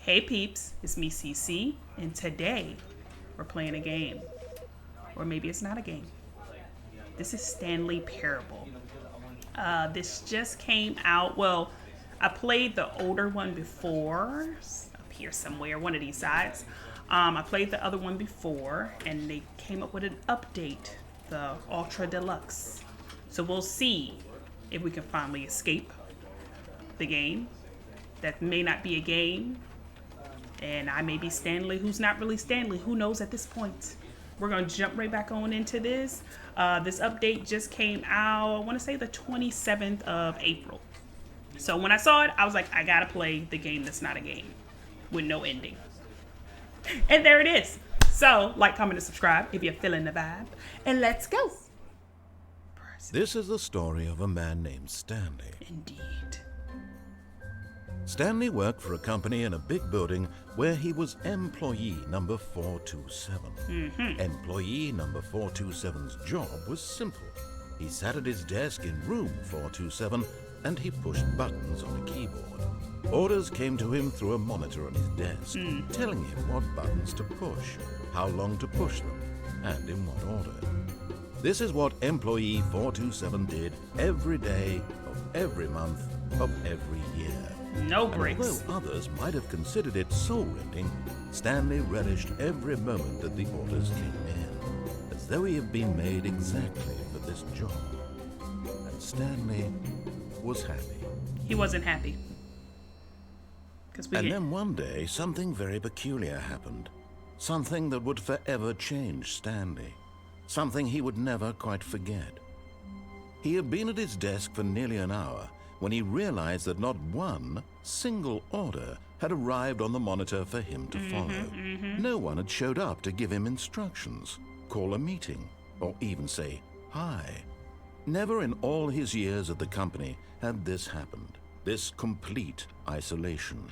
Hey peeps, it's me CC, and today we're playing a game. Or maybe it's not a game. This is Stanley Parable. This just came out, well, I played the older one before, up here somewhere, one of these sides. I played the other one before, and they came up with an update, the Ultra Deluxe. So we'll see if we can finally escape the game. That may not be a game, and I may be Stanley, who's not really Stanley. Who knows at this point? We're going to jump right back on into this. This update just came out, I want to say the 27th of April. So when I saw it, I was like, I got to play the game that's not a game with no ending. And there it is. So, like, comment, and subscribe if you're feeling the vibe. And let's go. This is the story of a man named Stanley. Indeed. Stanley worked for a company in a big building where he was employee number 427. Employee number 427's job was simple. He sat at his desk in room 427 and he pushed buttons on a keyboard. Orders came to him through a monitor on his desk, telling him what buttons to push, how long to push them, and in what order. This is what employee 427 did every day of every month of every year. No breaks. Although others might have considered it soul-rending, Stanley relished every moment that the orders came in, as though he had been made exactly for this job. And Stanley was happy. He wasn't happy. And then one day, something very peculiar happened. Something that would forever change Stanley. Something he would never quite forget. He had been at his desk for nearly an hour when he realized that not one single order had arrived on the monitor for him to follow. No one had showed up to give him instructions, call a meeting, or even say hi. Never in all his years at the company had this happened, this complete isolation.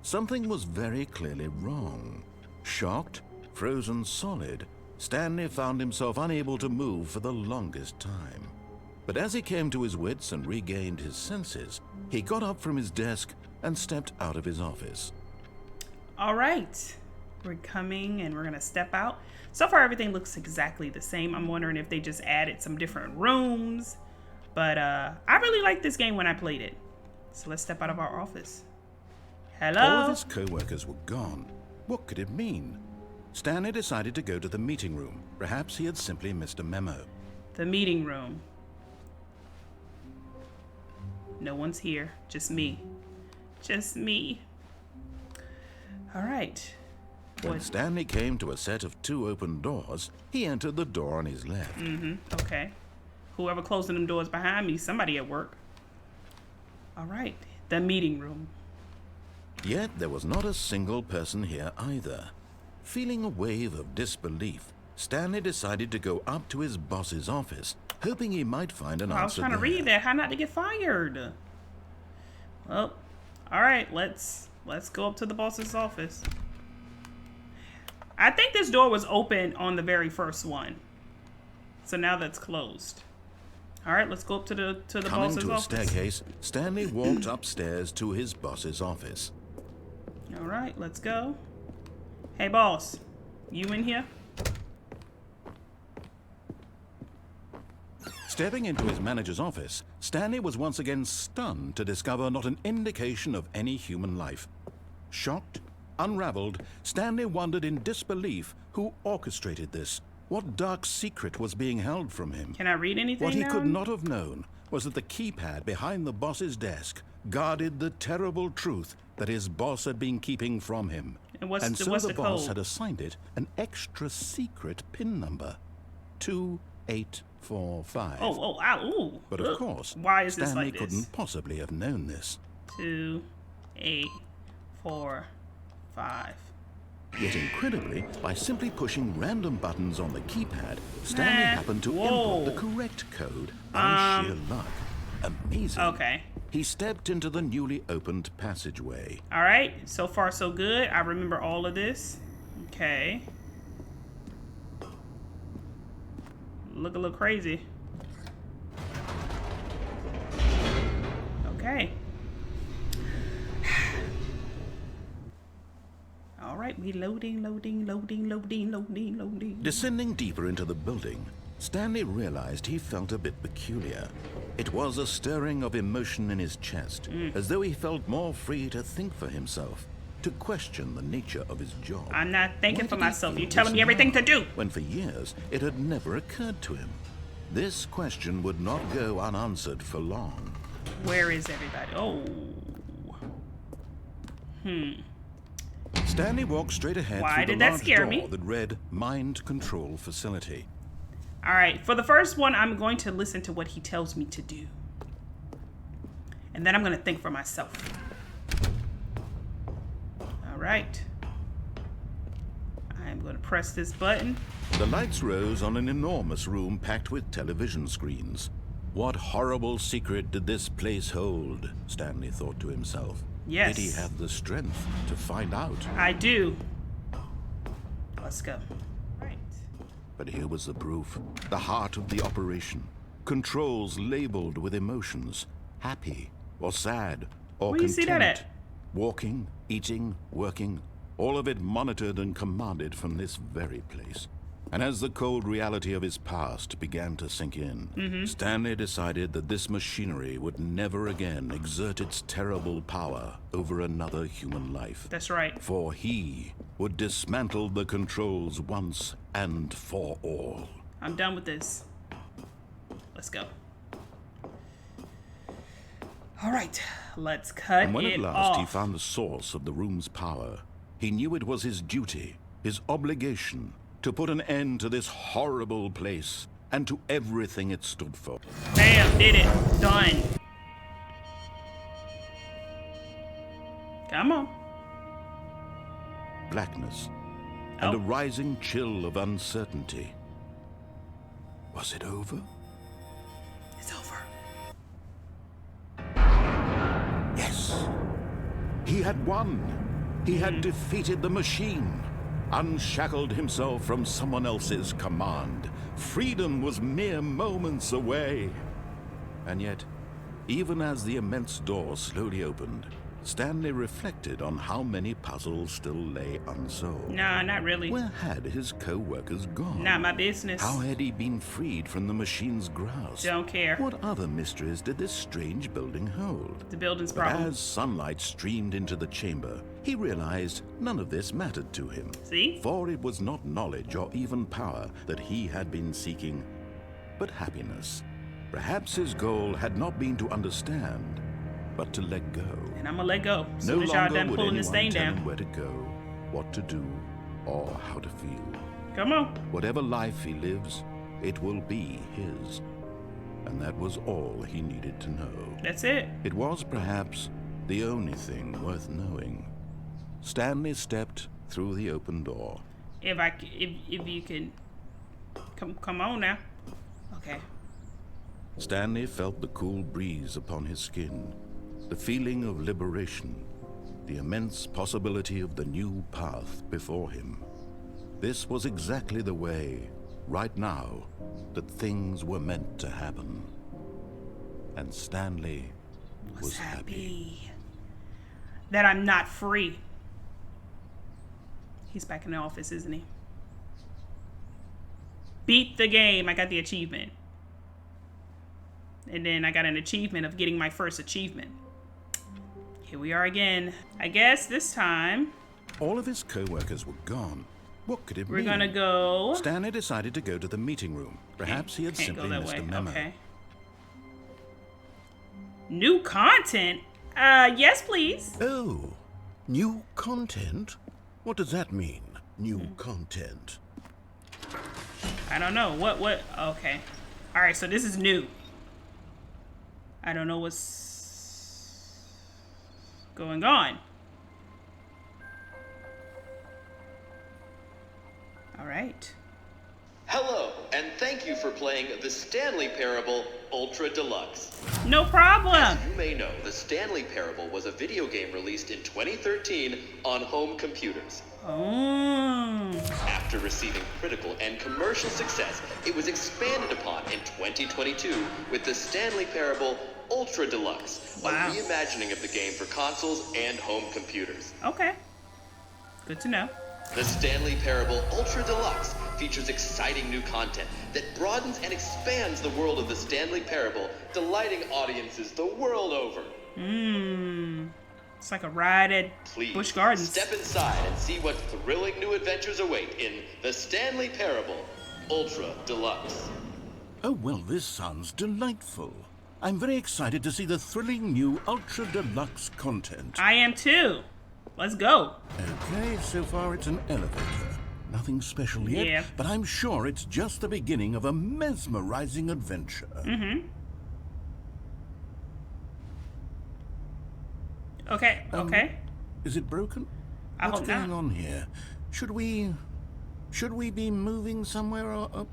Something was very clearly wrong. Shocked, frozen solid, Stanley found himself unable to move for the longest time. But as he came to his wits and regained his senses, he got up from his desk and stepped out of his office. All right, we're coming and we're gonna step out. So far, everything looks exactly the same. I'm wondering if they just added some different rooms, but I really liked this game when I played it. So let's step out of our office. Hello? All of his co-workers were gone. What could it mean? Stanley decided to go to the meeting room. Perhaps he had simply missed a memo. The meeting room. No one's here. Just me. Just me. All right. When Stanley came to a set of two open doors, he entered the door on his left. Okay. Whoever closing them doors behind me, somebody at work. All right. The meeting room. Yet there was not a single person here either. Feeling a wave of disbelief, Stanley decided to go up to his boss's office, hoping he might find an answer there. I was trying to read that. How not to get fired. Well, all right. Let's go up to the boss's office. I think this door was open on the very first one, so now that's closed. All right, let's go up to the boss's office. Coming to a staircase, Stanley walked upstairs to his boss's office. All right, let's go. Hey, boss, you in here? Stepping into his manager's office, Stanley was once again stunned to discover not an indication of any human life. Shocked, unraveled, Stanley wondered in disbelief who orchestrated this. What dark secret was being held from him? Can I read anything What he now? could not have known was that the keypad behind the boss's desk guarded the terrible truth that his boss had been keeping from him. And so what's the the boss code? had assigned it an extra secret PIN number, 2845. Ooh. But of course, why is this Stanley like this? couldn't possibly have known this. 2, 8, 4, 5. Yet incredibly, by simply pushing random buttons on the keypad, Stanley happened to input the correct code on sheer luck. Amazing. Okay. He stepped into the newly opened passageway. All right. So far, so good. I remember all of this. Okay. Look a little crazy. Okay. right, we loading. Descending deeper into the building, Stanley realized he felt a bit peculiar. It was a stirring of emotion in his chest, as though he felt more free to think for himself, to question the nature of his job. I'm not thinking for Why did he myself. feel You're telling this me everything now, to do. when for years it had never occurred to him? This question would not go unanswered for long. Where is everybody? Oh. Stanley walked straight ahead Why through did the that large scare door me? that read Mind Control Facility. All right, for the first one, I'm going to listen to what he tells me to do. And then I'm going to think for myself. All right. I'm going to press this button. The lights rose on an enormous room packed with television screens. What horrible secret did this place hold? Stanley thought to himself. Yes. Did he have the strength to find out? I do. Let's go. Right. But here was the proof. The heart of the operation. Controls labeled with emotions. Happy or sad or Where you content. see that at? Walking, eating, working. All of it monitored and commanded from this very place. And as the cold reality of his past began to sink in, Stanley decided that this machinery would never again exert its terrible power over another human life. That's right. For he would dismantle the controls once and for all. I'm done with this. Let's go. All right, let's cut And when it at last he off. found the source of the room's power, he knew it was his duty, his obligation, to put an end to this horrible place and to everything it stood for. Bam, did it. Done. Come on. Blackness and Oh. a rising chill of uncertainty. Was it over? It's over. Yes. He had won. He had defeated the machine, unshackled himself from someone else's command. Freedom was mere moments away. And yet, even as the immense door slowly opened, Stanley reflected on how many puzzles still lay unsolved. Nah, not really. Where had his co-workers gone? Not my business. How had he been freed from the machine's grasp? Don't care. What other mysteries did this strange building hold? The building's But problem. as sunlight streamed into the chamber, he realized none of this mattered to him. See? For it was not knowledge or even power that he had been seeking, but happiness. Perhaps his goal had not been to understand, but to let go. And I'm gonna let go. As No soon as y'all longer done would pulling this anyone thing tell down. him where to go, what to do, or how to feel. Come on. Whatever life he lives, it will be his. And that was all he needed to know. That's it. It was perhaps the only thing worth knowing. Stanley stepped through the open door. If you can come on now. Okay. Stanley felt the cool breeze upon his skin, the feeling of liberation, the immense possibility of the new path before him. This was exactly the way, right now, that things were meant to happen. And Stanley was happy. That I'm not free. He's back in the office, isn't he? Beat the game. I got the achievement. And then I got an achievement of getting my first achievement. Here we are again. I guess this time All of his co-workers were gone. What could it we're mean? gonna go. Stanley decided to go to the meeting room. Perhaps he had Can't go simply that missed way. a memo. Okay. New content? Yes, please. Oh, new content? What does that mean, new content? I don't know. What? Okay. All right, so this is new. I don't know what's going on. All right. Hello, and thank you for playing the Stanley Parable Ultra Deluxe. No problem. You may know the Stanley Parable was a video game released in 2013 on home computers. Oh. After receiving critical and commercial success, it was expanded upon in 2022 with the Stanley Parable Ultra Deluxe, Wow. a reimagining of the game for consoles and home computers. Okay. Good to know. The Stanley Parable Ultra Deluxe features exciting new content that broadens and expands the world of the Stanley Parable, delighting audiences the world over. It's like a ride at Please Busch Gardens. step inside and see what thrilling new adventures await in the Stanley Parable Ultra Deluxe. Oh, well, this sounds delightful. I'm very excited to see the thrilling new Ultra Deluxe content. I am too. Let's go. Okay, so far it's an elevator. Nothing special yet, Yeah. but I'm sure it's just the beginning of a mesmerizing adventure. Okay, okay. Is it broken? I What's hope going not. on here? Should we be moving somewhere? Oh,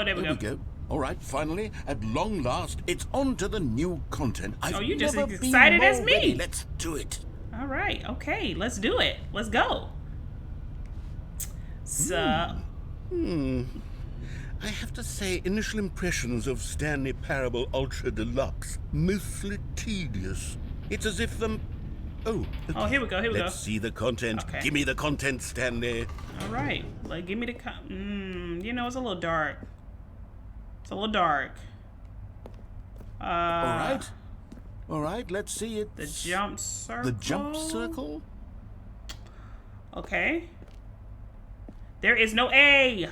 there we go. All right, finally, at long last, it's on to the new content. I've you're just never as been excited more as me. ready. Let's do it. All right, okay, let's do it. Let's go. So, I have to say, initial impressions of Stanley Parable Ultra Deluxe, mostly tedious. It's as if the... Oh, okay. Oh, here we go, here we Let's see the content. Okay. Give me the content, Stanley. all right, like, give me the you know, it's a little dark. It's a little dark. All right, let's see it. The jump circle. The jump circle? Okay. There is no A.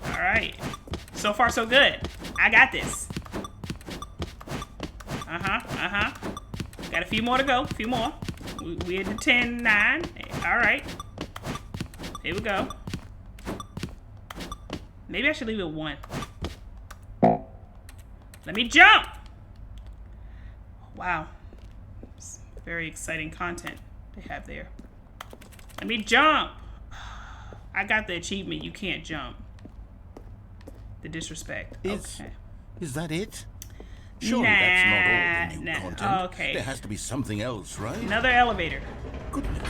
All right. So far, so good. I got this. Got a few more to go. A few more. We're at the 10, 9. All right. Here we go. Maybe I should leave it 1. Let me jump. Wow. It's very exciting content they have there. Let me jump. I got the achievement. You can't jump. The disrespect. Okay. Is that it? Surely that's not all the new Nah. content. Okay. There has to be something else, right? Another elevator. Goodness.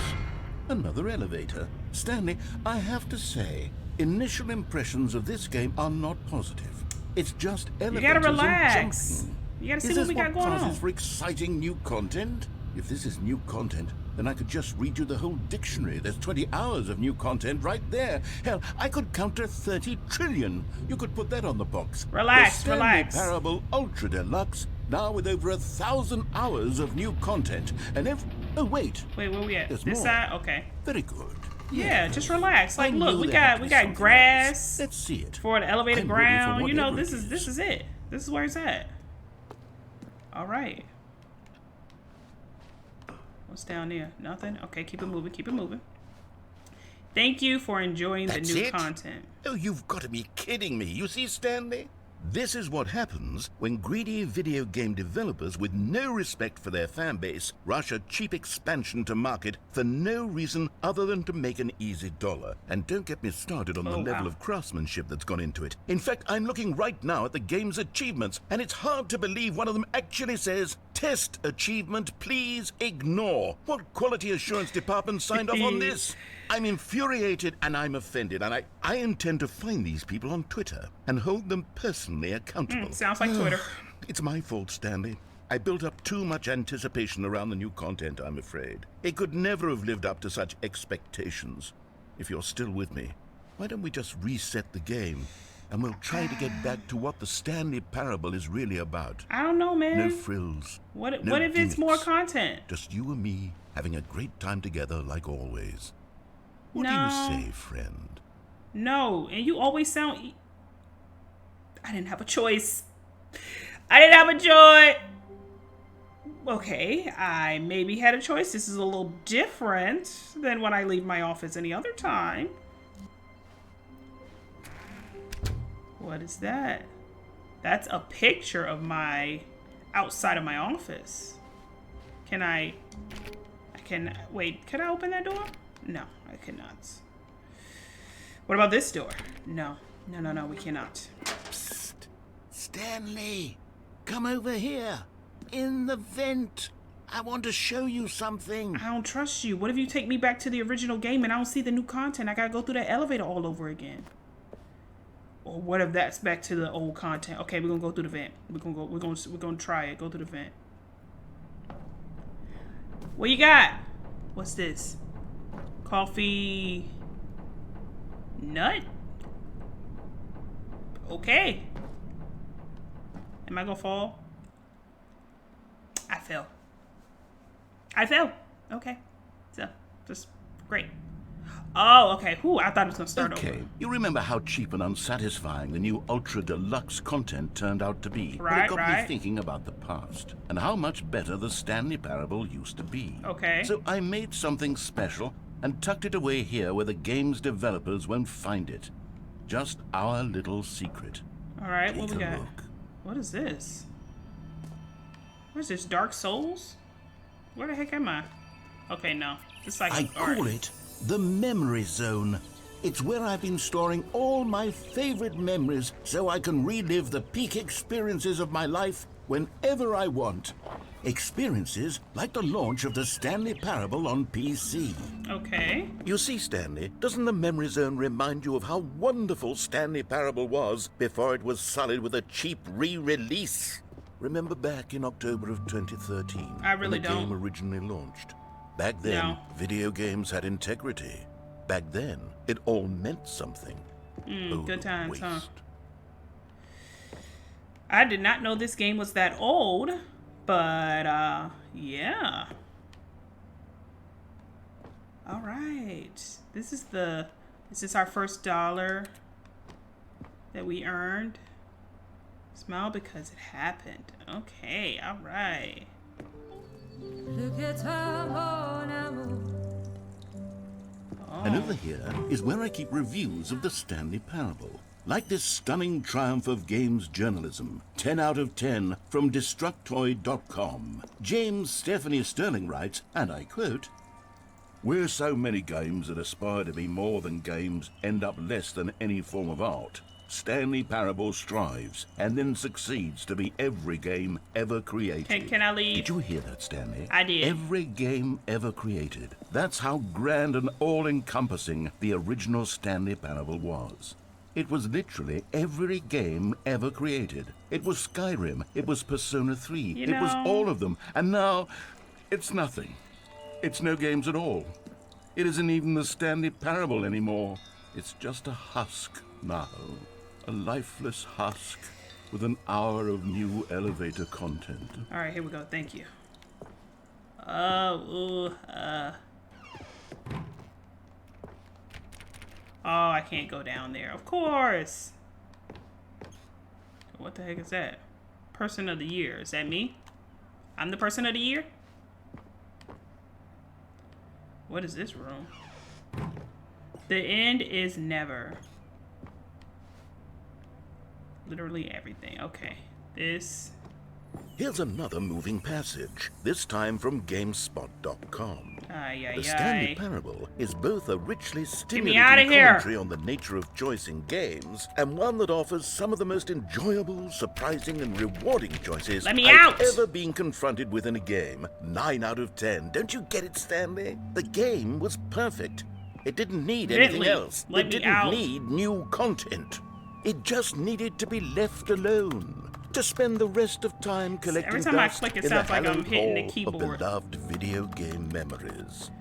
Another elevator. Stanley, I have to say, initial impressions of this game are not positive. It's just elevators You gotta and relax. jumping. You gotta see Is what this we got going passes on. for exciting new content? If this is new content, then I could just read you the whole dictionary. There's 20 hours of new content right there. Hell, I could counter 30 trillion. You could put that on the box. Relax, the Stanley relax. Parable Ultra Deluxe, now with over 1,000 hours of new content. And oh, wait. Wait, where we at? There's This more. side? Okay. Very good. Yeah, just relax. Like, I look, knew we there had got to we be got something grass else. Let's see it. for the elevator I'm ready for ground. You know, whatever this it is it. This is where it's at. All right. What's down there? Nothing. Okay, keep it moving. Keep it moving. Thank you for enjoying That's the new it? content. Oh, you've got to be kidding me. You see, Stanley? This is what happens when greedy video game developers with no respect for their fan base rush a cheap expansion to market for no reason other than to make an easy dollar. And don't get me started on the level wow. of craftsmanship that's gone into it. In fact, I'm looking right now at the game's achievements, and it's hard to believe one of them actually says, "Test achievement, please ignore." What quality assurance department signed off on this? I'm infuriated and I'm offended, and I intend to find these people on Twitter and hold them personally accountable. Sounds like Twitter. It's my fault, Stanley. I built up too much anticipation around the new content, I'm afraid. It could never have lived up to such expectations. If you're still with me, why don't we just reset the game and we'll try to get back to what the Stanley Parable is really about. I don't know, man. No frills. What no if it's more gimmicks. content? Just you and me having a great time together like always. What No. do you say, friend? No, and you always sound. I didn't have a choice. I didn't have a choice. Okay, I maybe had a choice. This is a little different than when I leave my office any other time. What is that? That's a picture of my outside of my office. Can I wait, can I open that door? No, I cannot. What about this door? No, we cannot. Psst. Stanley, come over here. In the vent. I want to show you something. I don't trust you. What if you take me back to the original game and I don't see the new content? I gotta go through that elevator all over again. Or what if that's back to the old content? Okay, we're gonna go through the vent. We're gonna try it. Go through the vent. What you got? What's this? Coffee nut? Okay. Am I gonna fall? I fell. I fell. Okay. So, just great. Oh, okay. Whew, I thought it was gonna start over. Okay, you remember how cheap and unsatisfying the new Ultra Deluxe content turned out to be. But it got me thinking about the past and how much better the Stanley Parable used to be. Okay. So I made something special and tucked it away here where the game's developers won't find it. Just our little secret. All right, Take what we a got? look. What is this? What is this? Dark Souls? Where the heck am I? Okay, no. It's like I call it the Memory Zone. It's where I've been storing all my favorite memories so I can relive the peak experiences of my life whenever I want. Experiences like the launch of the Stanley Parable on PC. Okay. You see, Stanley, doesn't the Memory Zone remind you of how wonderful Stanley Parable was before it was sullied with a cheap re-release? Remember back in October of 2013? I really when the don't. game originally launched. Back then, No. video games had integrity. Back then, it all meant something. Good times, Waste. huh? I did not know this game was that old, but yeah. All right. This is our first $1 that we earned. Smile because it happened. Okay, all right. And over here is where I keep reviews of the Stanley Parable. Like this stunning triumph of games journalism, 10 out of 10 from Destructoid.com. James Stephanie Sterling writes, and I quote, "Where so many games that aspire to be more than games end up less than any form of art, Stanley Parable strives and then succeeds to be every game ever created." Can I leave? Did you hear that, Stanley? I did. Every game ever created. That's how grand and all-encompassing the original Stanley Parable was. It was literally every game ever created. It was Skyrim. It was Persona 3. It was all of them. And now, it's nothing. It's no games at all. It isn't even the Stanley Parable anymore. It's just a husk now. A lifeless husk with an hour of new elevator content. All right, here we go. Thank you. Oh, I can't go down there. Of course. What the heck is that? Person of the year. Is that me? I'm the person of the year? What is this room? The end is never. Literally everything. Okay. This. Here's another moving passage, this time from GameSpot.com. The Stanley Parable is both a richly stimulating commentary on the nature of choice in games, and one that offers some of the most enjoyable, surprising, and rewarding choices I've ever been confronted with in a game. 9 out of 10. Don't you get it, Stanley? The game was perfect. It didn't need anything else. It didn't need new content. It just needed to be left alone. To spend the rest of time collecting every time I dust click, it in sounds the like I'm hallowed hitting the hall keyboard. of beloved video game memories.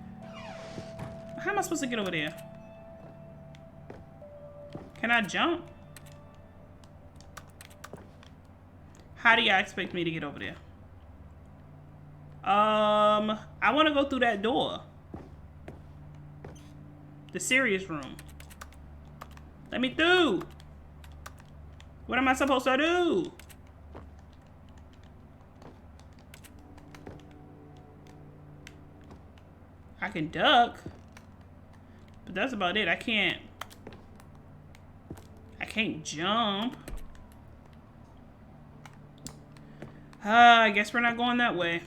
How am I supposed to get over there? Can I jump? How do y'all expect me to get over there? I want to go through that door. The serious room. Let me through. What am I supposed to do? I can duck. But that's about it. I can't jump. I guess we're not going that way.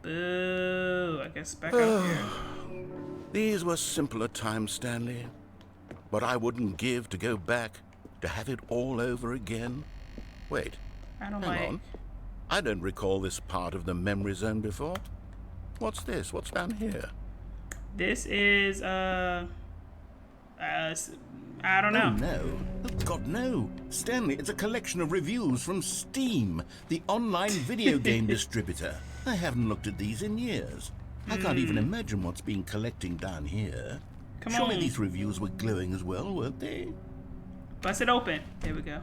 Boo. I guess back out here. These were simpler times, Stanley. But I wouldn't give to go back to have it all over again. Wait. Hang on. I don't recall this part of the memory zone before. What's this? What's down here? This is I don't know. Oh, no. Of God, no. Stanley, it's a collection of reviews from Steam, the online video game distributor. I haven't looked at these in years. I can't even imagine what's been collecting down here. Surely these reviews were glowing as well, weren't they? Bust it open. There we go.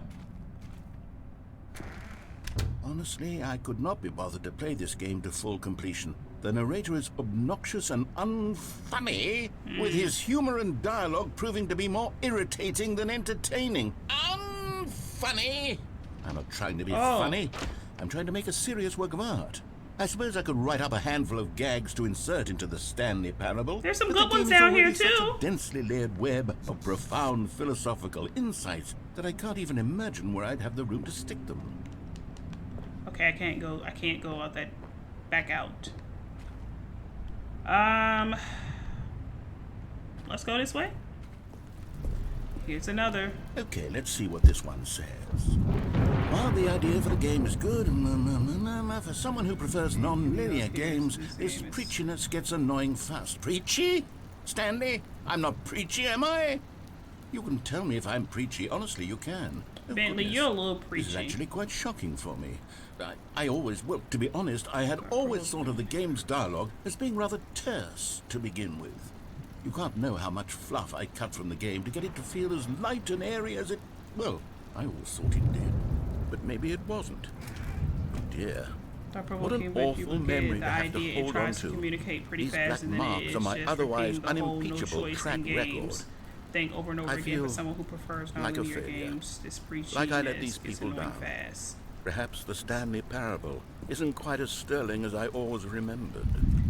Honestly, I could not be bothered to play this game to full completion. The narrator is obnoxious and unfunny, with his humor and dialogue proving to be more irritating than entertaining. Unfunny! I'm not trying to be funny. I'm trying to make a serious work of art. I suppose I could write up a handful of gags to insert into the Stanley Parable. There's some but good the game ones is down here, already such too. a densely layered web of profound philosophical insights that I can't even imagine where I'd have the room to stick them. Okay, I can't go out that back out. Let's go this way. Here's another. Okay, let's see what this one says. While the idea for the game is good, for someone who prefers non-linear games, this preachiness gets annoying fast. Preachy? Stanley? I'm not preachy, am I? You can tell me if I'm preachy. Honestly, you can. Oh, Bentley, goodness. you're a little preachy. This is actually quite shocking for me. I always, well, to be honest, I had always thought of the game's dialogue as being rather terse to begin with. You can't know how much fluff I cut from the game to get it to feel as light and airy as it... Well, I always thought it did. But maybe it wasn't. Oh dear. What an awful memory to have to hold on to. Communicate pretty These fast, black and then marks it is are my just otherwise repeating the whole unimpeachable no choice track in games. record. Think over and over I again for feel someone who prefers like a non-linear failure. games. This preachiness Like I let these gets people annoying down. fast. Perhaps the Stanley Parable isn't quite as sterling as I always remembered.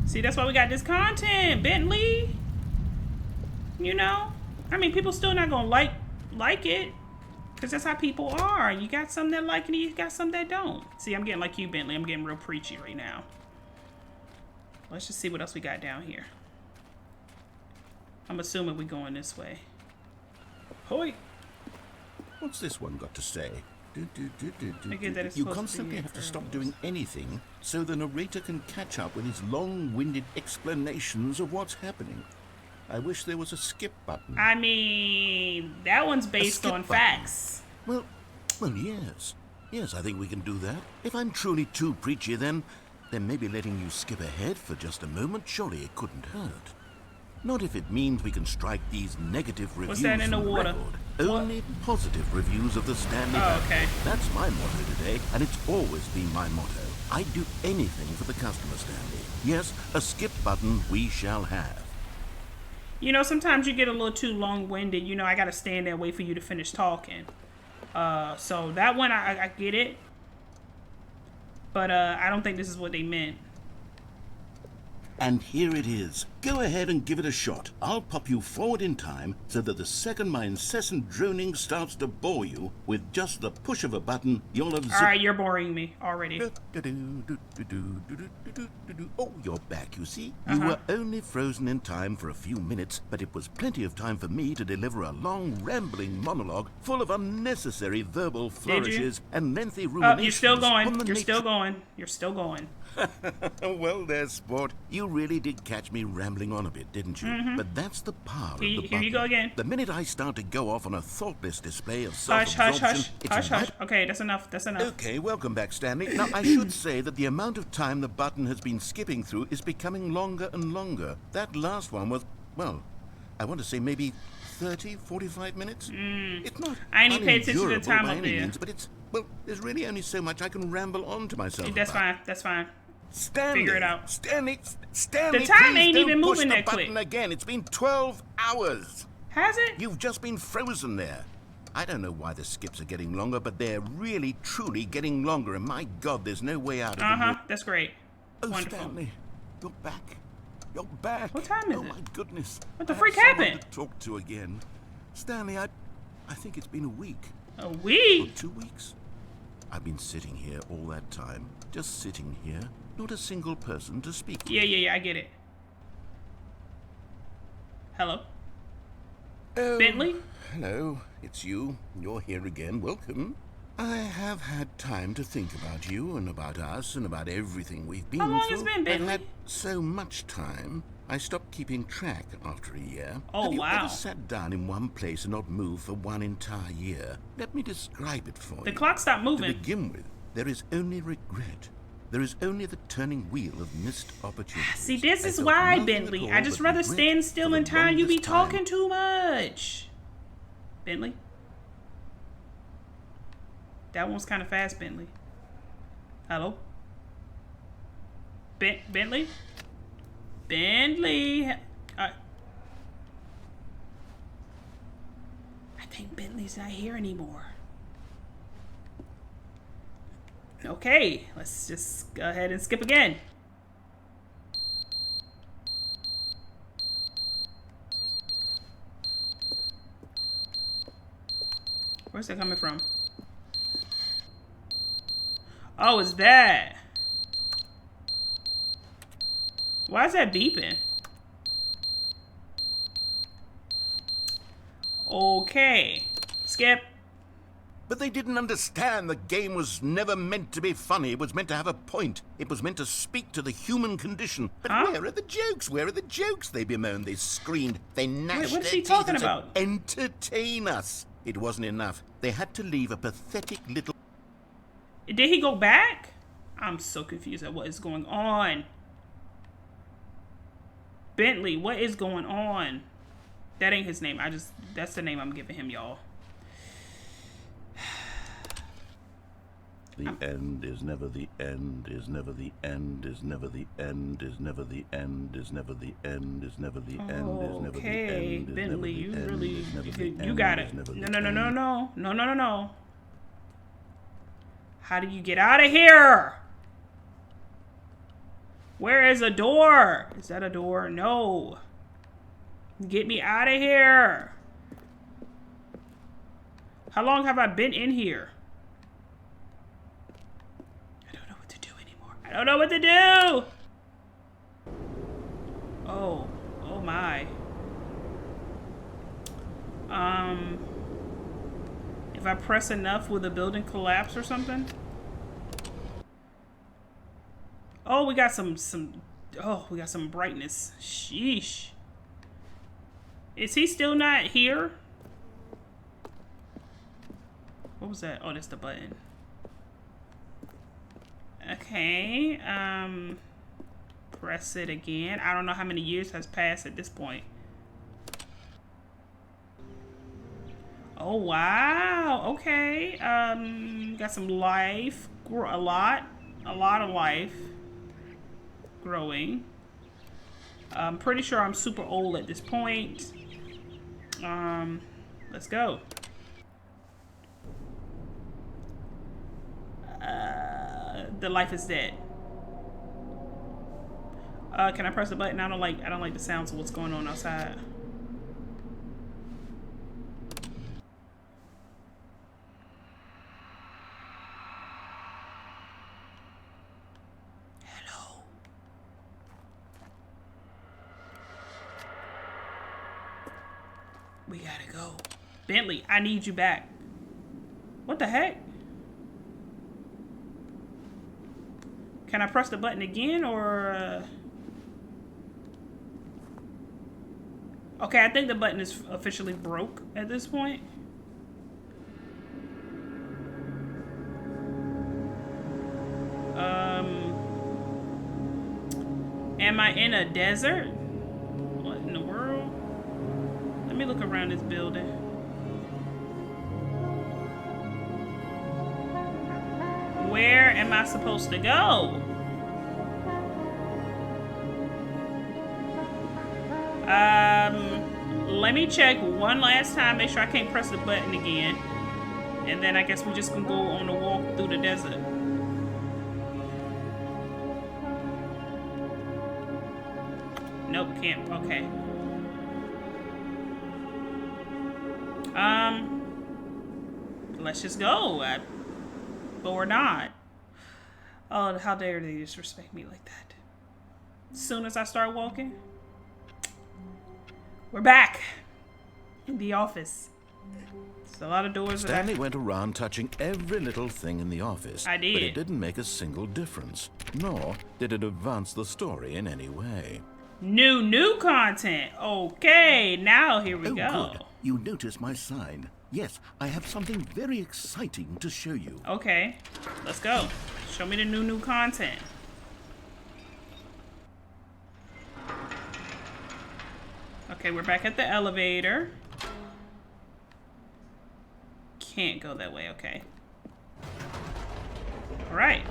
See, that's why we got this content, Bentley. You know? I mean, people still not gonna like it. Because that's how people are. You got some that like it, and you got some that don't. See, I'm getting like you, Bentley. I'm getting real preachy right now. Let's just see what else we got down here. I'm assuming we're going this way. Hoi! What's this one got to say? I get that it's You supposed to constantly be have to stop parables. doing anything so the narrator can catch up with his long-winded explanations of what's happening. I wish there was a skip button. I mean, that one's based skip on button. facts. Well, yes. Yes, I think we can do that. If I'm truly too preachy, then maybe letting you skip ahead for just a moment, surely it couldn't hurt. Not if it means we can strike these negative reviews What's that in the from water? record. Only positive reviews of the Stanley Oh, Parable. okay. That's my motto today, and it's always been my motto. I'd do anything for the customer, Stanley. Yes, a skip button we shall have. You know, sometimes you get a little too long-winded. You know, I gotta stand there and wait for you to finish talking. So that one, I get it. But I don't think this is what they meant. And here it is. Go ahead and give it a shot. I'll pop you forward in time so that the second my incessant droning starts to bore you, with just the push of a button, you'll have All right, you're boring me already. Oh, you're back, you see? You were only frozen in time for a few minutes, but it was plenty of time for me to deliver a long, rambling monologue full of unnecessary verbal flourishes and lengthy Oh, ruminations. you're still on going. the You're nature- still going. You're still going. Well, there, sport. You really did catch me rambling on a bit, didn't you? But that's the power of the Here button. you go again. The minute I start to go off on a thoughtless display of Hush, self-absorption, hush, hush. it's Hush, right- hush. Okay, that's enough. That's enough. Okay, welcome back, Stanley. Now, I should say that the amount of time the button has been skipping through is becoming longer and longer. That last one was, well, I want to say maybe 30, 45 minutes? It's not I ain't even pay attention to the unendurable time by up any there. means, but it's, well, there's really only so much I can ramble on to myself That's about. fine. That's fine. Stanley, Figure it out. Stanley, The time please ain't don't even push moving the that quick. button again. It's been 12 hours. Has it? You've just been frozen there. I don't know why the skips are getting longer, but they're really, truly getting longer. And my God, there's no way out of it. That's great. Oh, Wonderful. Stanley, you're back. You're back. What time is oh, it? my goodness. What the I freak have someone happened? to talk to again. Stanley, I think it's been a week. A Or week? 2 weeks. I've been sitting here all that time. Just sitting here. Not a single person to speak with. Yeah. I get it. Hello? Oh, Bentley? Hello, it's you. You're here again. Welcome. I have had time to think about you and about us and about everything we've been How long through. has it been, Bentley? I've had so much time. I stopped keeping track after a year. Oh, Have you wow. ever sat down in one place and not moved for one entire year? Let me describe it for you. The clock stopped To moving. begin with, there is only regret. There is only the turning wheel of missed opportunities. See, this I is felt why, nothing at Bentley. all I just but rather regret stand for still the in time. You be longest time. talking too much. Bentley? That one was kind of fast, Bentley. Hello? Bentley? Bentley? I think Bentley's not here anymore. Okay, let's just go ahead and skip again. Where's that coming from? Oh, it's that. Why is that beeping? Okay. Skip. But they didn't understand the game was never meant to be funny. It was meant to have a point. It was meant to speak to the human condition. But Huh? where are the jokes? Where are the jokes? They bemoaned, they screamed, they gnashed what is their he teeth talking and said, about? entertain us. It wasn't enough. They had to leave a pathetic little... Did he go back? I'm so confused at what is going on. Bentley, what is going on? That ain't his name. That's the name I'm giving him, y'all. The end is never the end, is never the end, is never the end, is never the end, is never the end, is never the end, is never the Okay, end, is Bentley, never you the end, really, is never the you end, got is it. never the No. How do you get out of here? Where is a door? Is that a door? No. Get me out of here. How long have I been in here? I don't know what to do anymore. I don't know what to do. Oh my. If I press enough, will the building collapse or something? Oh, we got some brightness. Sheesh. Is he still not here? What was that? Oh, that's the button. Okay. Press it again. I don't know how many years has passed at this point. Oh, wow. Okay. Got some life. A lot of life growing. I'm pretty sure I'm super old at this point. Let's go. The life is dead. Can I press the button? I don't like the sounds of what's going on outside. Hello. We gotta go. Bentley, I need you back. What the heck? Can I press the button again or... Okay, I think the button is officially broke at this point. Am I in a desert? What in the world? Let me look around this building. Where am I supposed to go? Let me check one last time, make sure I can't press the button again. And then I guess we just can go on a walk through the desert. Nope, can't. Okay. Let's just go. But we're not. Oh, how dare they disrespect me like that. As soon as I start walking, we're back in the office. There's a lot of doors. Stanley went around touching every little thing in the office. I did. But it didn't make a single difference, nor did it advance the story in any way. New content. Okay, now here we go. Good. You notice my sign. Yes, I have something very exciting to show you. Okay, let's go. Show me the new content. Okay, we're back at the elevator. Can't go that way, okay. All right.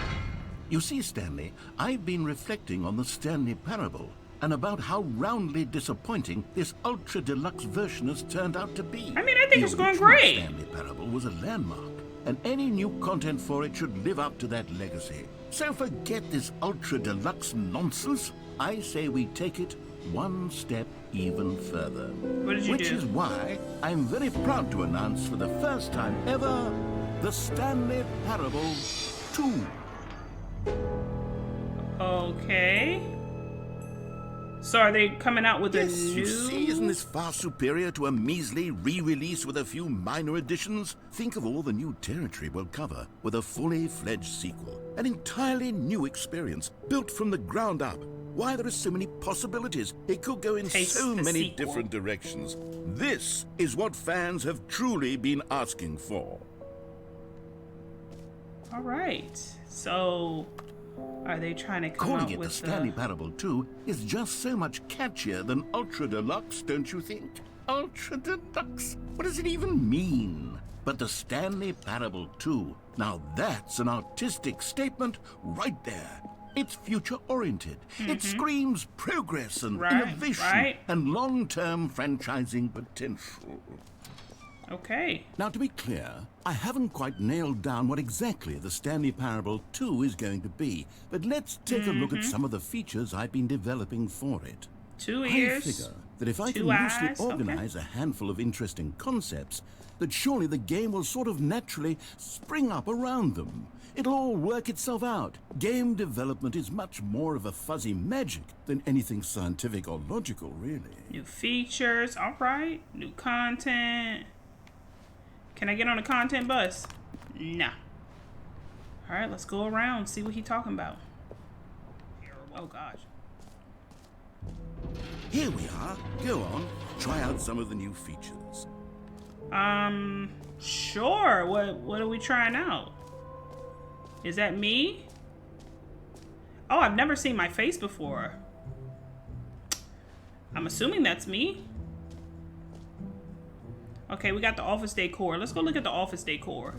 You see, Stanley, I've been reflecting on the Stanley Parable and about how roundly disappointing this ultra deluxe version has turned out to be. I mean, I think it's The going original great. Stanley Parable was a landmark, and any new content for it should live up to that legacy. So forget this ultra deluxe nonsense. I say we take it one step even further. What did you Which do? is why I'm very proud to announce for the first time ever the Stanley Parable 2. Okay. So are they coming out with Yes, a new? you see, isn't this far superior to a measly re-release with a few minor additions? Think of all the new territory we'll cover with a fully fledged sequel. An entirely new experience, built from the ground up. Why, there are so many possibilities. It could go in Taste so the many sequel. different directions. This is what fans have truly been asking for. All right. So are they trying to come Calling out it the with Stanley Parable 2 is just so much catchier than Ultra Deluxe, don't you think? Ultra Deluxe? What does it even mean? But the Stanley Parable 2, now that's an artistic statement right there. It's future-oriented. It screams progress and innovation right. and long-term franchising potential. Okay. Now, to be clear, I haven't quite nailed down what exactly the Stanley Parable 2 is going to be, but let's take a look at some of the features I've been developing for it. 2 I ears. figure that if I can two loosely eyes, organize a handful of interesting concepts, that surely the game will sort of naturally spring up around them. It'll all work itself out. Game development is much more of a fuzzy magic than anything scientific or logical, really. New features. All right. New content. Can I get on the content bus? Nah. All right, let's go around, see what he's talking about. Oh, gosh. Here we are. Go on. Try out some of the new features. Sure. What are we trying out? Is that me? Oh, I've never seen my face before. I'm assuming that's me. Okay, we got the office decor. Let's go look at the office decor.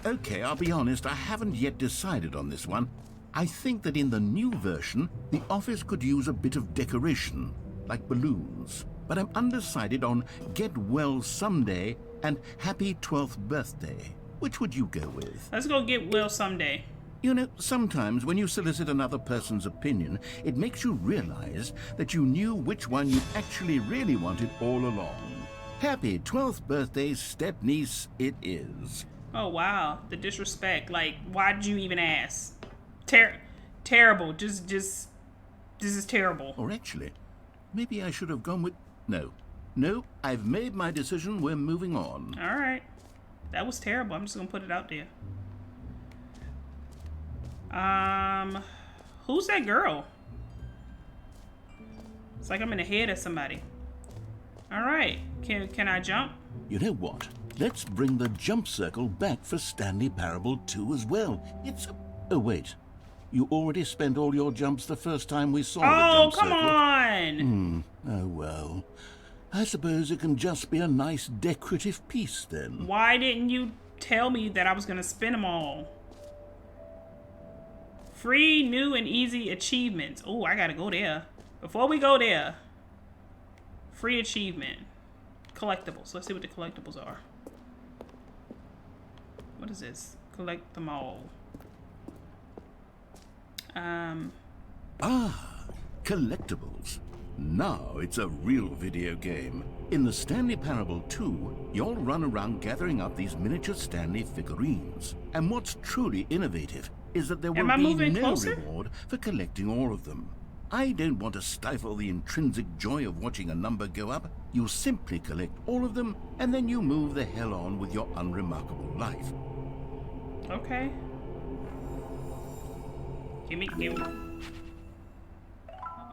Okay, I'll be honest, I haven't yet decided on this one. I think that in the new version, the office could use a bit of decoration, like balloons. But I'm undecided on Get Well Someday and Happy 12th Birthday. Which would you go with? Let's go get Will someday. You know, sometimes when you solicit another person's opinion, it makes you realize that you knew which one you actually really wanted all along. Happy 12th birthday, step-niece, it is. Oh, wow. The disrespect. Like, why did you even ask? Terrible. Just, this is terrible. Or actually, maybe I should have gone with... No, I've made my decision. We're moving on. All right. That was terrible. I'm just going to put it out there. Who's that girl? It's like I'm in the head of somebody. All right. Can I jump? You know what? Let's bring the jump circle back for Stanley Parable 2 as well. It's a... Oh, wait. You already spent all your jumps the first time we saw the jump circle. Oh, come on. Oh, well. I suppose it can just be a nice decorative piece, then. Why didn't you tell me that I was going to spin them all? Free, new, and easy achievements. Oh, I got to go there. Before we go there, free achievement. Collectibles. Let's see what the collectibles are. What is this? Collect them all. Collectibles. Now it's a real video game. In the Stanley Parable 2, you'll run around gathering up these miniature Stanley figurines. And what's truly innovative is that there will Am I be moving no closer? reward for collecting all of them. I don't want to stifle the intrinsic joy of watching a number go up. You simply collect all of them, and then you move the hell on with your unremarkable life. Okay. Gimme.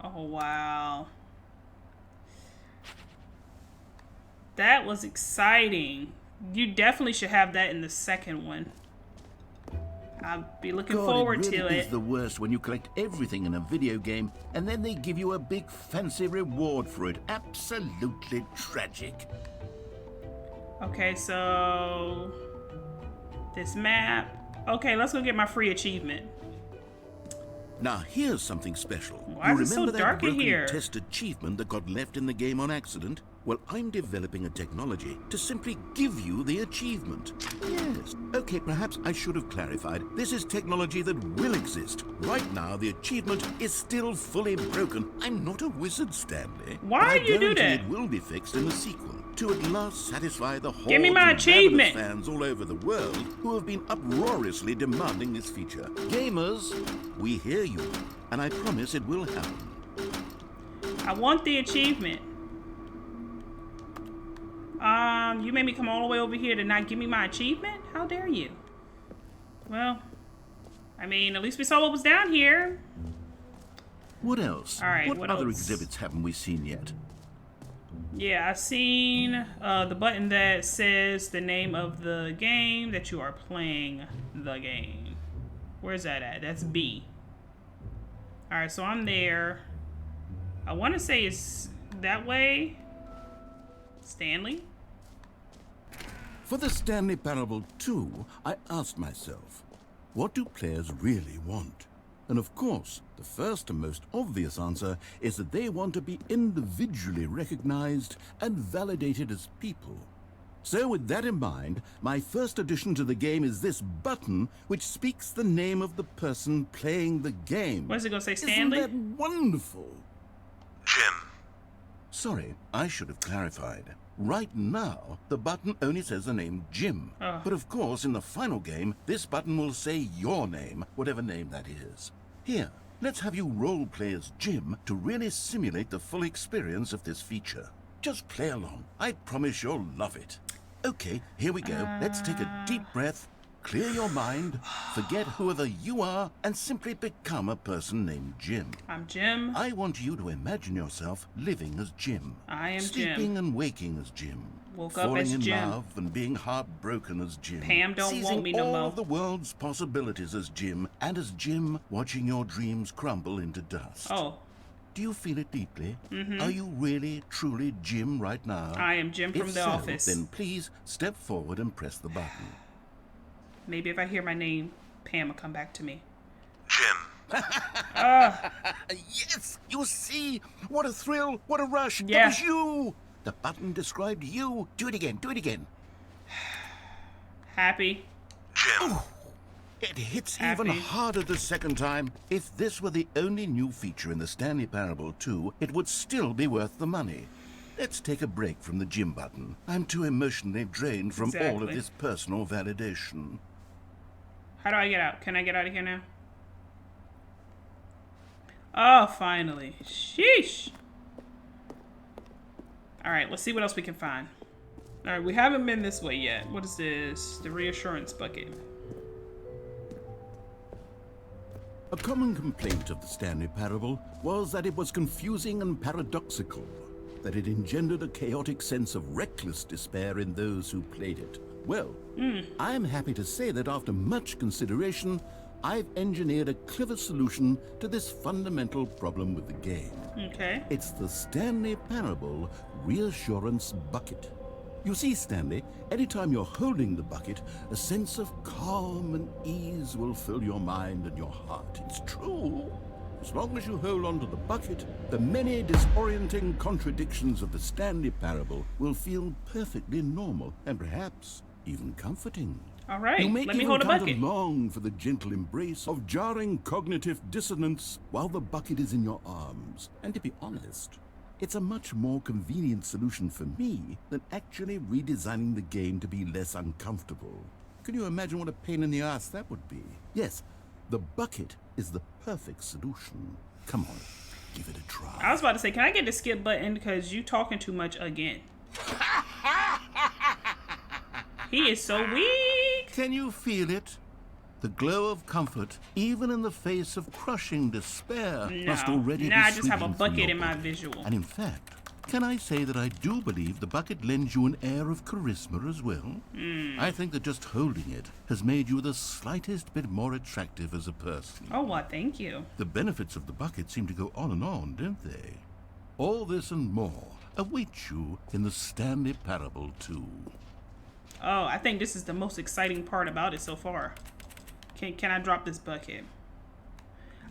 Oh, Oh, wow. That was exciting. You definitely should have that in the second one. I'll be looking forward it really to is it. the worst when you collect everything in a video game and then they give you a big fancy reward for it. Absolutely tragic. Okay, so this map. Okay, let's go get my free achievement. Now here's something special. Why you is it so remember dark that in broken here? test achievement that got left in the game on accident? Well, I'm developing a technology to simply give you the achievement. Yes. Okay, perhaps I should have clarified. This is technology that will exist. Right now, the achievement is still fully broken. I'm not a wizard, Stanley. Why but do you do I guarantee that? it will be fixed in the sequel to at last satisfy the hordes Give me my of achievement. ravenous fans all over the world who have been uproariously demanding this feature. Gamers, we hear you, and I promise it will happen. I want the achievement. You made me come all the way over here to not give me my achievement? How dare you? Well, I mean, at least we saw what was down here. What else? All right, what what other else? exhibits haven't we seen yet? Yeah, I've seen the button that says the name of the game that you are playing the game. Where's that at? That's B. All right, so I'm there. I want to say it's that way. Stanley? For the Stanley Parable 2, I asked myself, what do players really want? And of course, the first and most obvious answer is that they want to be individually recognized and validated as people. So with that in mind, my first addition to the game is this button which speaks the name of the person playing the game. What is it gonna say, Stanley? Isn't that wonderful? Jim. Sorry, I should have clarified. Right now, the button only says the name Jim. Oh. But of course, in the final game, this button will say your name, whatever name that is. Here, let's have you role-play as Jim to really simulate the full experience of this feature. Just play along. I promise you'll love it. Okay, here we go. Let's take a deep breath, clear your mind, forget whoever you are, and simply become a person named Jim. I'm Jim. I want you to imagine yourself living as Jim. I am Sleeping Jim. and waking as Jim. Woke up falling as in Jim. love and being heartbroken as Jim. Pam don't Seizing want me no all more. of the world's possibilities as Jim, and as Jim, watching your dreams crumble into dust. Oh, Do you feel it deeply? Are you really, truly Jim right now? I am Jim from If The so, Office. then please step forward and press the button. Maybe if I hear my name, Pam will come back to me. Jim. Yes! You see? What a thrill! What a rush! Yeah. It was you! The button described you. Do it again. Do it again. Happy. Jim. It hits Happy. even harder the second time. If this were the only new feature in the Stanley Parable 2, it would still be worth the money. Let's take a break from the Jim button. I'm too emotionally drained from all of Exactly. this personal validation. How do I get out? Can I get out of here now? Oh, finally. Sheesh. All right, let's see what else we can find. All right, we haven't been this way yet. What is this? The Reassurance Bucket. A common complaint of the Stanley Parable was that it was confusing and paradoxical, that it engendered a chaotic sense of reckless despair in those who played it. Well, I'm happy to say that after much consideration, I've engineered a clever solution to this fundamental problem with the game. Okay. It's the Stanley Parable Reassurance Bucket. You see, Stanley, anytime you're holding the bucket, a sense of calm and ease will fill your mind and your heart. It's true. As long as you hold on to the bucket, the many disorienting contradictions of the Stanley Parable will feel perfectly normal and perhaps even comforting. All right, You may let me even hold a come bucket. to long for the gentle embrace of jarring cognitive dissonance while the bucket is in your arms. And to be honest, it's a much more convenient solution for me than actually redesigning the game to be less uncomfortable. Can you imagine what a pain in the ass that would be? Yes, the bucket is the perfect solution. Come on, give it a try. I was about to say, can I get the skip button because you talking too much again? He is so weak. Can you feel it? The glow of comfort, even in the face of crushing despair, must already be I just have a sweeping through bucket your in my body. visual. And in fact, can I say that I do believe the bucket lends you an air of charisma as well? I think that just holding it has made you the slightest bit more attractive as a person. Oh, well, thank you. The benefits of the bucket seem to go on and on, don't they? All this and more await you in the Stanley Parable 2. Oh, I think this is the most exciting part about it so far. Can I drop this bucket?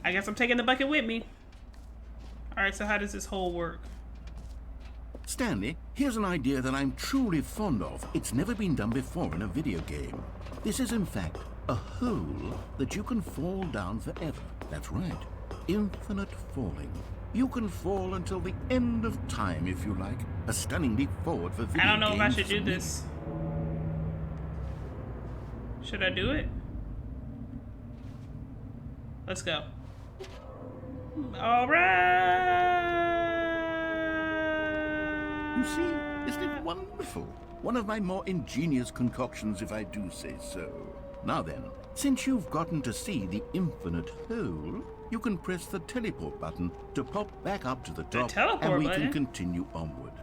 I guess I'm taking the bucket with me. Alright, so how does this hole work? Stanley, here's an idea that I'm truly fond of. It's never been done before in a video game. This is, in fact, a hole that you can fall down forever. That's right. Infinite falling. You can fall until the end of time, if you like. A stunning leap forward for video games. I don't know if I should do this. Should I do it? Let's go. All right. You see, isn't it wonderful? One of my more ingenious concoctions, if I do say so. Now then, since you've gotten to see the infinite hole, you can press the teleport button to pop back up to the top, and we can continue onward.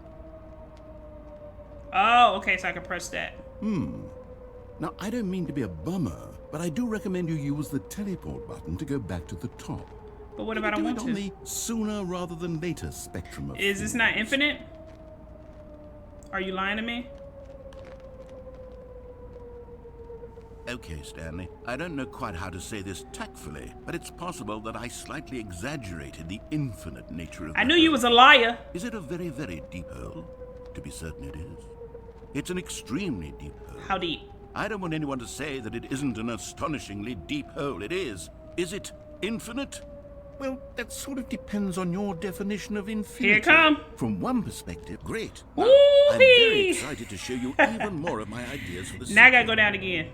Oh, okay, so I can press that. Now, I don't mean to be a bummer, but I do recommend you use the teleport button to go back to the top. But what if I don't want to? On the sooner rather than later spectrum of Is this not infinite? Are you lying to me? Okay, Stanley. I don't know quite how to say this tactfully, but it's possible that I slightly exaggerated the infinite nature of I knew you was a liar. Is it a very, very deep hole? To be certain it is. It's an extremely deep hole. How deep? I don't want anyone to say that it isn't an astonishingly deep hole. It is. Is it infinite? Well, that sort of depends on your definition of infinity. Here it come. From one perspective, great. Now, Woo-hee! I'm very excited to show you even more of my ideas for the Now I gotta sequel. go down again.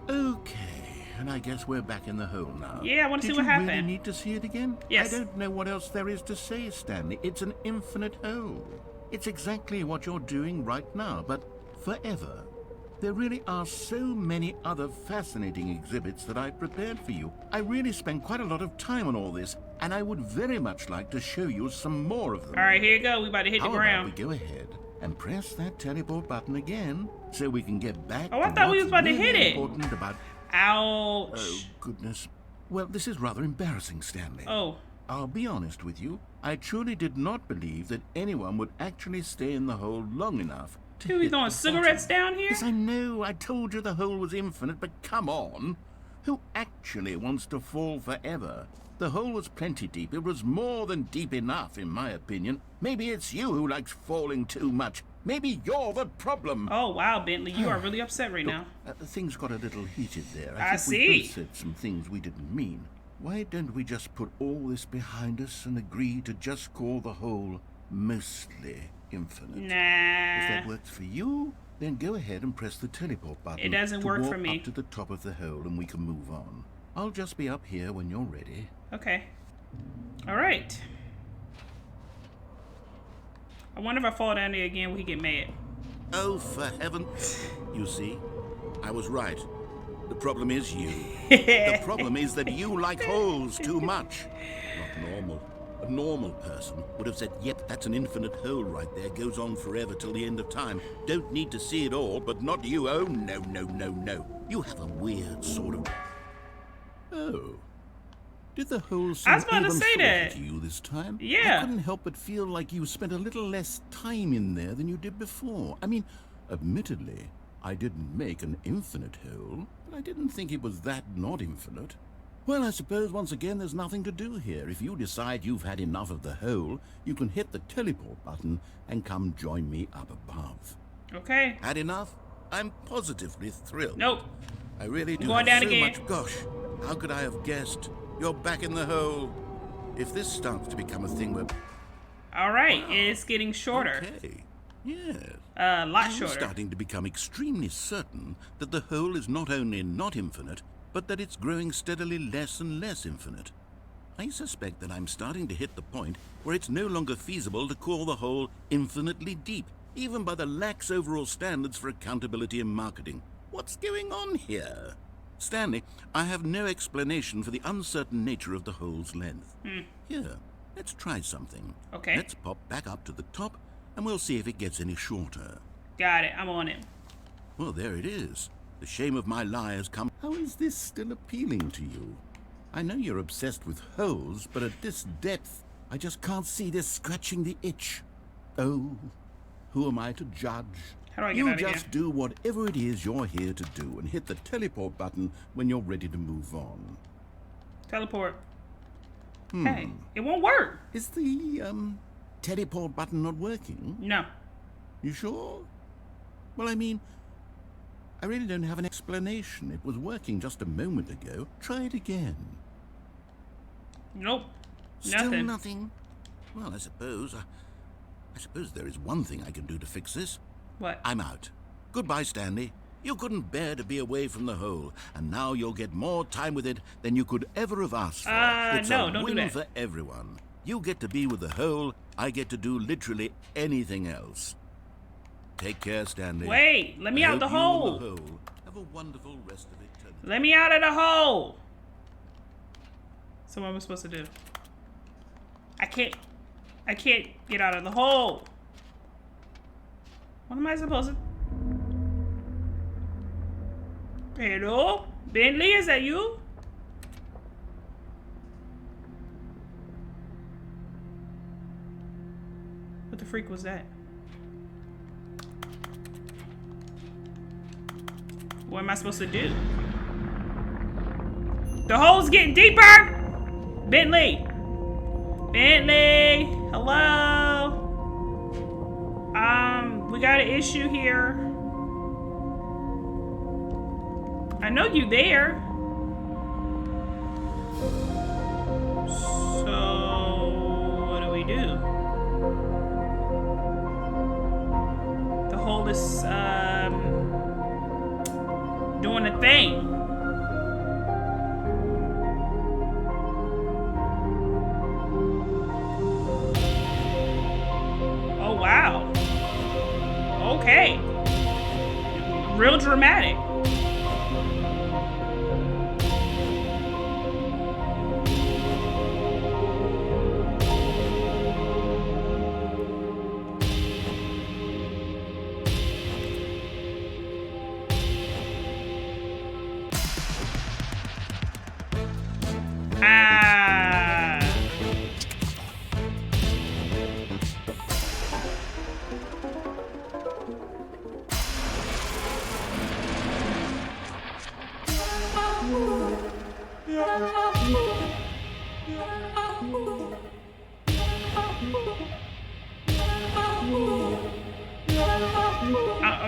Okay, and I guess we're back in the hole now. Yeah, I want to see what Did you really happened. need to see it again? Yes. I don't know what else there is to say, Stanley. It's an infinite hole. It's exactly what you're doing right now, but forever. There really are so many other fascinating exhibits that I've prepared for you. I really spent quite a lot of time on all this, and I would very much like to show you some more of them. All right, here you go. We about to hit How the ground. about we go ahead and press that teleport button again, so we can get back Oh, I to thought we what's was about to really hit it. important about... Ouch. Oh, goodness. Well, this is rather embarrassing, Stanley. Oh. I'll be honest with you. I truly did not believe that anyone would actually stay in the hole long enough to Who, we hit throwing the cigarettes bottom. down here? Yes, I know. I told you the hole was infinite, but come on. Who actually wants to fall forever? The hole was plenty deep. It was more than deep enough, in my opinion. Maybe it's you who likes falling too much. Maybe you're the problem. Oh, wow, Bentley. You are really upset right now. Things got a little heated there. I think we see. both said some things we didn't mean. Why don't we just put all this behind us and agree to just call the hole mostly infinite? If that Nah. works for you, then go ahead and press the teleport button. It doesn't to work walk for me. up to the top of the hole and we can move on. I'll just be up here when you're ready. Okay. All right. I wonder if I fall down there again, will he get mad? Oh, for heaven. You see, I was right. The problem is you. The problem is that you like holes too much. Not normal. A normal person would have said, yep, that's an infinite hole right there. Goes on forever till the end of time. Don't need to see it all, but not you. Oh, no, no, no, no. You have a weird sort of... Oh. Did the hole seem I was about to even say shorter that. to you this time? Yeah. I couldn't help but feel like you spent a little less time in there than you did before. I mean, admittedly, I didn't make an infinite hole, but I didn't think it was that not infinite. Well, I suppose once again there's nothing to do here. If you decide you've had enough of the hole, you can hit the teleport button and come join me up above. Okay. Had enough? I'm positively thrilled. Nope. I really do Going have down so again. much. Gosh, how could I have guessed? You're back in the hole. If this starts to become a thing where... All right. It's getting shorter. Okay. Yes. A lot I'm shorter. starting to become extremely certain that the hole is not only not infinite, but that it's growing steadily less and less infinite. I suspect that I'm starting to hit the point where it's no longer feasible to call the hole infinitely deep. even by the lax overall standards for accountability in marketing. What's going on here? Stanley, I have no explanation for the uncertain nature of the hole's length. Here, let's try something. Okay. Let's pop back up to the top, and we'll see if it gets any shorter. Got it. I'm on it. Well, there it is. The shame of my lie has come. How is this still appealing to you? I know you're obsessed with holes, but at this depth, I just can't see this scratching the itch. Oh, who am I to judge? How do I get You out of here? just do whatever it is you're here to do and hit the teleport button when you're ready to move on. Teleport. Hey, it won't work. Is the, teleport button not working? No. You sure? Well, I mean, I really don't have an explanation. It was working just a moment ago. Try it again. Nope. Still Nothing. nothing? Well, I suppose there is one thing I can do to fix this. What? I'm out. Goodbye, Stanley. You couldn't bear to be away from the hole, and now you'll get more time with it than you could ever have asked for. It's no, a don't do win that. for everyone. You get to be with the hole, I get to do literally anything else. Take care, Stanley. Wait, let me I out the hope you and hole. the hole have a wonderful rest of eternity. Let me out of the hole. So what am I supposed to do? I can't get out of the hole. What am I supposed to? Hello? Bentley, is that you? What the freak was that? What am I supposed to do? The hole's getting deeper! Bentley! Bentley! Hello? We got an issue here. I know you there. So, what do we do? The hole is, doing a thing. Oh, wow. Okay. Real dramatic. Ah.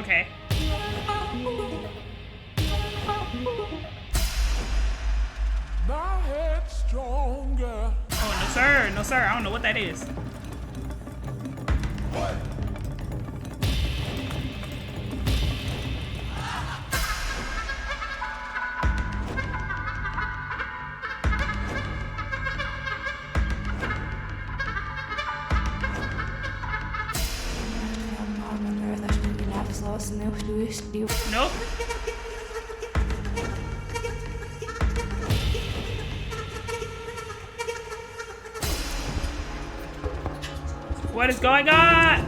Okay. My head's stronger. Oh, no, sir. No, sir. I don't know what that is. Nope. What is going on?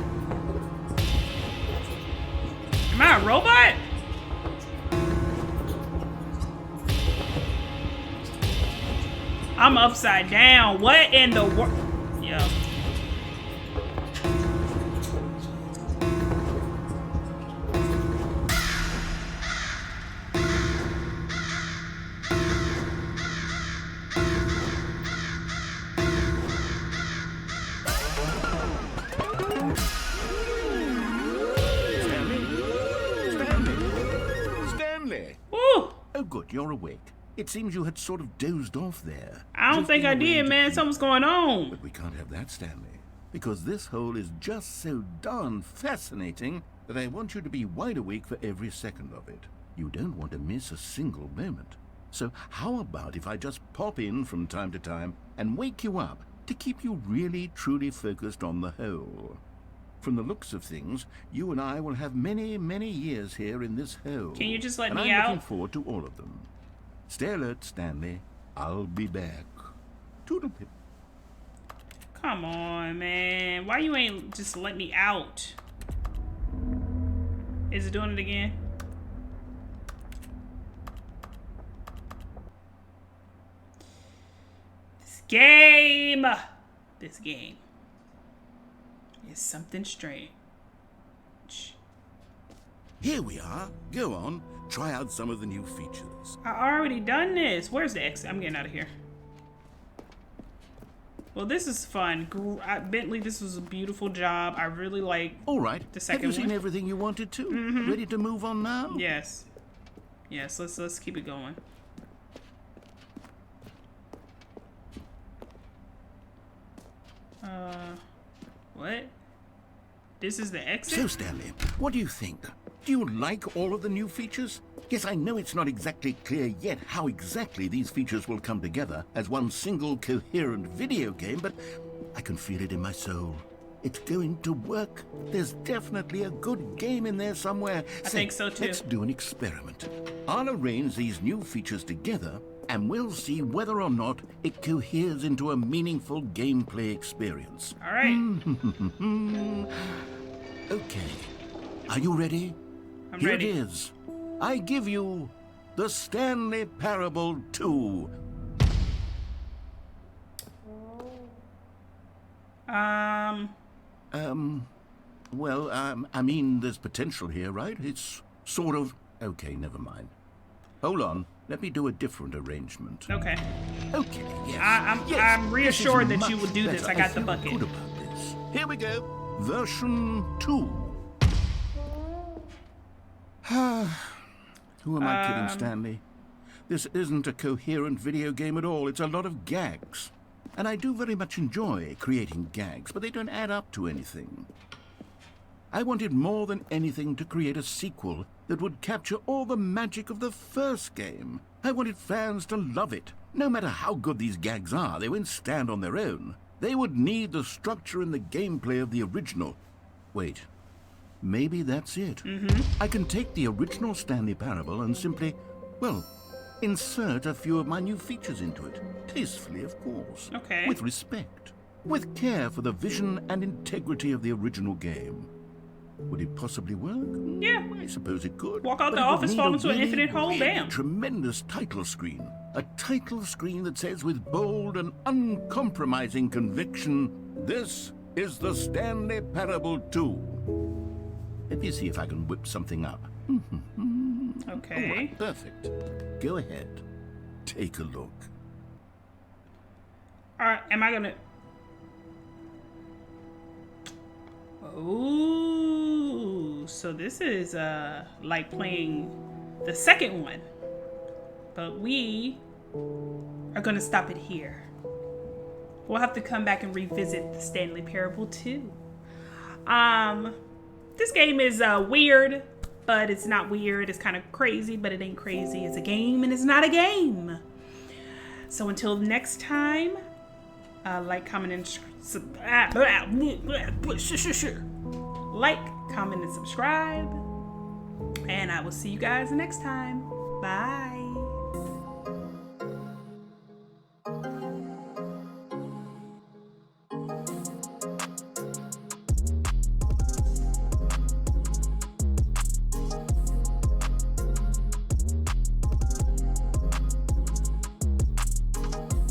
Am I a robot? I'm upside down. What in the world? Yo. Stanley! Woo! Oh, good, you're awake. It seems you had sort of dozed off there. I don't think I did, man. Something's going on. But we can't have that, Stanley. Because this hole is just so darn fascinating that I want you to be wide awake for every second of it. You don't want to miss a single moment. So how about if I just pop in from time to time and wake you up to keep you really, truly focused on the hole? from the looks of things, you and I will have many, many years here in this hole. Can you just let and me I'm out? looking forward to all of them. Stay alert, Stanley. I'll be back. Toodle-pip. Come on, man. Why you ain't just let me out? Is it doing it again? This game is something strange. Here we are. Go on. Try out some of the new features. I already done this. Where's the exit? I'm getting out of here. Well, this is fun. Bentley, this was a beautiful job. I really like All right. the second Have you seen one. everything you wanted to? Ready to move on now? Yes. Yes, let's keep it going. What? This is the exit? So, Stanley, what do you think? Do you like all of the new features? Yes, I know it's not exactly clear yet how exactly these features will come together as one single coherent video game, but I can feel it in my soul. It's going to work. There's definitely a good game in there somewhere. I think so, too. Let's do an experiment. I'll arrange these new features together, and we'll see whether or not it coheres into a meaningful gameplay experience. All right. Okay. Are you ready? I'm Here ready. it is. I give you the Stanley Parable 2. Well, I mean, there's potential here, right? It's sort of... Okay, never mind. Hold on. Let me do a different arrangement. Okay. Okay, yes. I'm reassured this is that you much will do this. better. I got the feel bucket. Good about this. Here we go. Version 2. Who am I kidding, Stanley? This isn't a coherent video game at all. It's a lot of gags. And I do very much enjoy creating gags, but they don't add up to anything. I wanted more than anything to create a sequel that would capture all the magic of the first game. I wanted fans to love it. No matter how good these gags are, they won't stand on their own. They would need the structure and the gameplay of the original. Wait, maybe that's it. I can take the original Stanley Parable and simply, well, insert a few of my new features into it. Tastefully, of course. Okay. With respect. With care for the vision and integrity of the original game. Would it possibly work? Yeah. I suppose it could. Walk out but the it would office, need fall a into an really, infinite hole, really bam. Tremendous title screen. A title screen that says with bold and uncompromising conviction, "This is the Stanley Parable 2." Let me see if I can whip something up. Okay. All right, perfect. Go ahead. Take a look. All right. Am I gonna? Ooh. So this is like playing the second one, but we are gonna stop it here. We'll have to come back and revisit the Stanley Parable 2. This game is weird, but it's not weird. It's kind of crazy, but it ain't crazy. It's a game and it's not a game. So until next time, like, comment, and like, comment, and subscribe. And I will see you guys next time. Bye.